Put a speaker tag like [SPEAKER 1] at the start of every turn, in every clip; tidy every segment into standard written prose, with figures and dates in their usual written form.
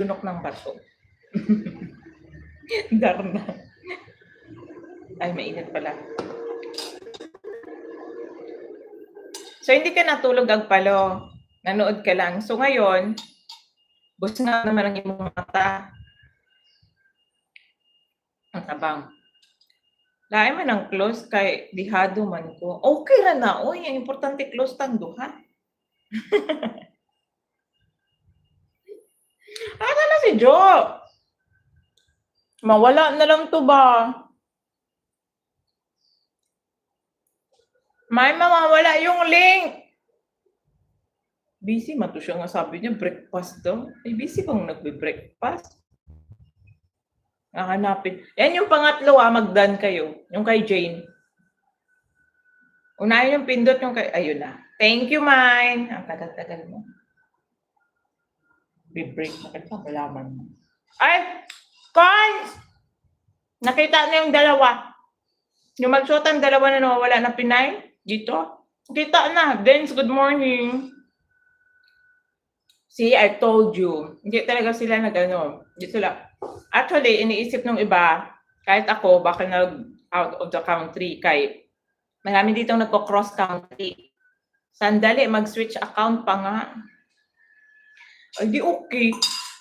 [SPEAKER 1] Tunok ng bato. Darna. Ay, mainit pala. So, hindi ka natulog agpalo. Nanood ka lang. So, ngayon, bus nga naman ang iyong mata. Ang tabang. Lain man ang close kay dihado man ko. Okay ra na. Uy, ang importante close tang duha. Asa na si Jo? Mawala na lang to ba? May mawawala yung link. Busy man to siya nga sabi niya, breakfast daw. Ay, busy bang nagbe-breakfast? Hahanapin. Yan yung pangatlo magdan kayo. Yung kay Jane. Unahin yung pindot yung kay... Ayun na. Thank you, Mine. Ang tagal-tagal mo. Be-break na kita. Malaman mo. Ay! Cons! Nakita na yung dalawa. Yung magsuotang dalawa na nawawala na Pinay. Dito. Kita na. Dens, good morning. See, I told you. Hindi talaga sila nag-ano. Hindi sila. Actually, iniisip nung iba, kahit ako, baka nag-out of the country. Kay marami dito nagko-cross country. Sandali, mag-switch account pa nga. Ay, di okay.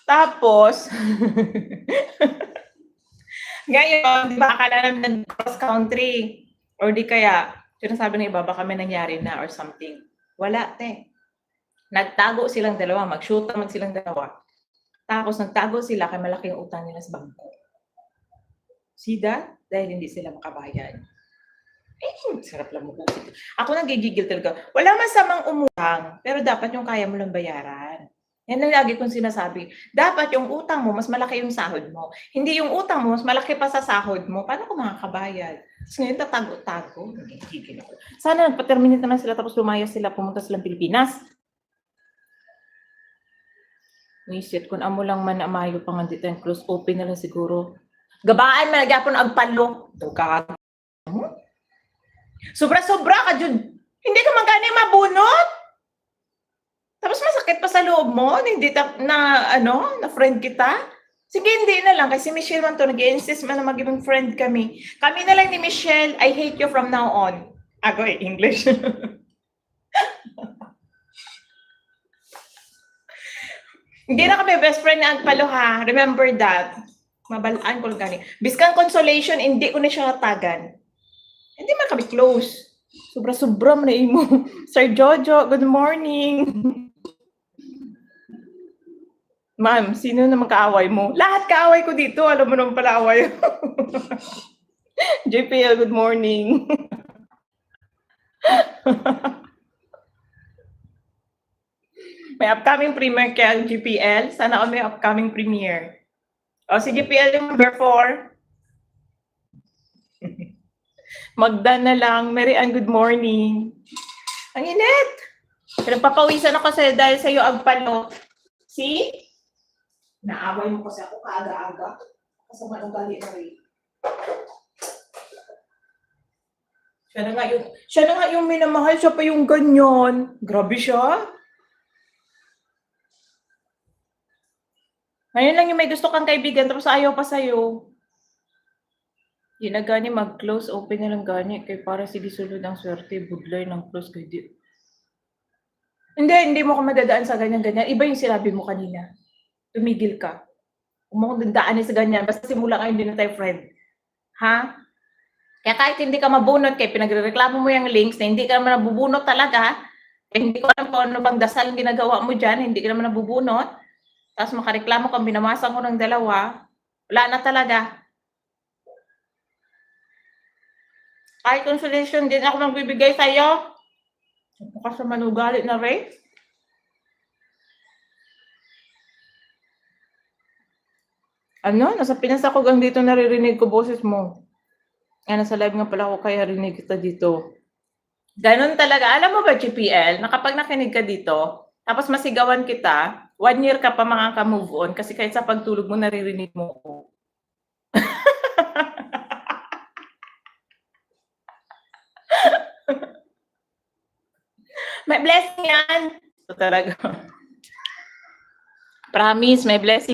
[SPEAKER 1] Tapos, ngayon, di ba, akala namin nag-cross country. Or di kaya, sinasabi ng iba, baka may nangyari na or something. Wala, te. Nagtago silang dalawa, mag-shoot naman silang dalawa. Tapos nagtago sila kay malaki yung utang nila sa bangko. See that? Dahil hindi sila makabayad. Sarap lang mo. Ako nagigigil talaga. Wala masamang umutang, pero dapat yung kaya mo lang bayaran. Yan ang lagi kong sinasabi. Dapat yung utang mo, mas malaki yung sahod mo. Hindi yung utang mo, mas malaki pa sa sahod mo. Paano ko makakabayad? Tapos ngayon tatago-tago. Nagigigil ako. Sana nagpa-terminate naman sila tapos lumayas sila, pumunta silang Pilipinas. Wisit, kung amo lang man amayo pang andito yung close open na lang siguro. Gabaan man nagyapon agpalo. Dugag. Sobra-sobra ka dyan. Hindi ka man ganay mabunot. Tapos masakit pa sa loob mo. Hindi na friend kita. Sige, hindi na lang. Kasi Michelle man to, nag-insist man na maging friend kami. Kami na lang ni Michelle, I hate you from now on. Ako English. Hindi na kami best friend na agpalo ha. Remember that. Mabalaan ko lang gani. Biskan consolation, hindi ko na siya tagan. Hindi man kami close. Sobra-sobra mo na imo. Sir Jojo, good morning. Ma'am, sino naman kaaway mo? Lahat kaaway ko dito. Alam mo naman pala away. JPL, good morning. May upcoming premiere kay GPL. Sana all may upcoming premiere. O, si GPL yung number 4. Magda na lang. Mary Ann, good morning. Ang init. Nagpapawisan ako dahil sa iyo agpalo. See? Naaway mo kasi ako kaaga-aga. Kasama ng gali na rin. Siya na nga yung minamahal. Siya pa yung ganyan. Grabe siya. Ngayon lang yung may gusto kang kaibigan tapos ayaw pa sa'yo. Hindi na gani mag-close, open na lang gani. Kaya para sige sulod ang swerte, budlay ng close kay di. Hindi mo ka madadaan sa ganyan-ganyan. Iba yung sinabi mo kanina. Tumigil ka. Kung mo dadaanin sa ganyan, basta simula kayo hindi na tayo friend. Ha? Kaya kahit hindi ka mabunot, kaya pinagreklamo mo yung links na hindi ka naman nabubunot talaga, kaya hindi ko alam kung ano bang dasal ginagawa mo dyan, hindi ka naman nabubunot, tapos makareklamo kang binamasan ko ng dalawa, wala na talaga. Kahit consolation din ako magbibigay sa'yo. Bukas sa manugali na rin. Ano? Nasa Pinas ako gang dito naririnig ko boses mo. Nasa live nga pala ako kaya rinig kita dito. Ganon talaga. Alam mo ba, GPL, na kapag nakinig ka dito, tapos masigawan kita, 1 year ka pa makaka-move on kasi kahit sa pagtulog mo, naririnig mo ko. May blessing yan. Ito talaga. Promise, may blessing.